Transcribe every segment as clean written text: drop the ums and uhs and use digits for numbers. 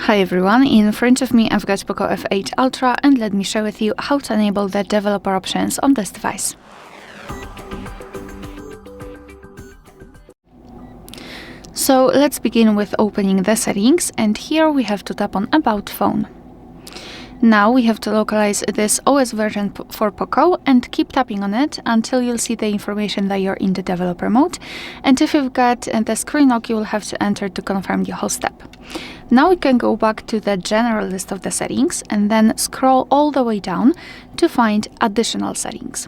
Hi everyone, in front of me I've got POCO F8 Ultra and let me share with you how to enable the developer options on this device. So let's begin with opening the settings, and here we have to tap on About Phone. Now we have to localize this OS version for POCO and keep tapping on it until you'll see the information that you're in the developer mode. And if you've got the screen lock, you will have to enter to confirm the whole step. Now we can go back to the general list of the settings and then scroll all the way down to find additional settings.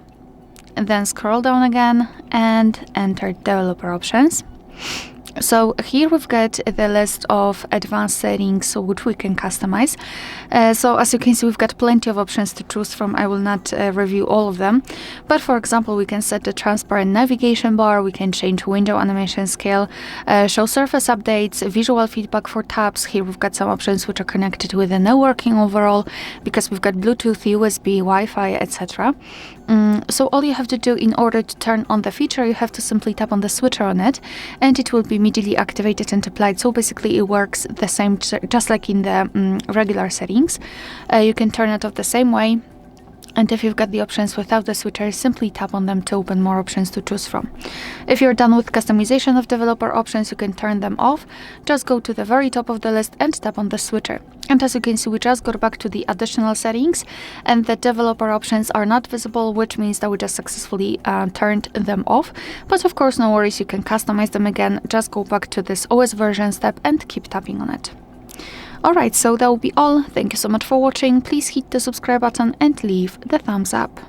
And then scroll down again and enter developer options. So here we've got the list of advanced settings which we can customize. So as you can see, we've got plenty of options to choose from. I will not review all of them, but for example, we can set the transparent navigation bar, we can change window animation scale, show surface updates, visual feedback for tabs. Here we've got some options which are connected with the networking overall, because we've got Bluetooth, USB, Wi-Fi, etc. So all you have to do in order to turn on the feature, you have to simply tap on the switcher on it and it will be immediately activated and applied. So basically it works the same, just like in the regular settings. You can turn it off the same way. And if you've got the options without the switcher, simply tap on them to open more options to choose from. If you're done with customization of developer options, you can turn them off. Just go to the very top of the list and tap on the switcher. And as you can see, we just got back to the additional settings and the developer options are not visible, which means that we just successfully turned them off. But of course, no worries, you can customize them again. Just go back to this OS version step and keep tapping on it. Alright, so that will be all. Thank you so much for watching. Please hit the subscribe button and leave the thumbs up.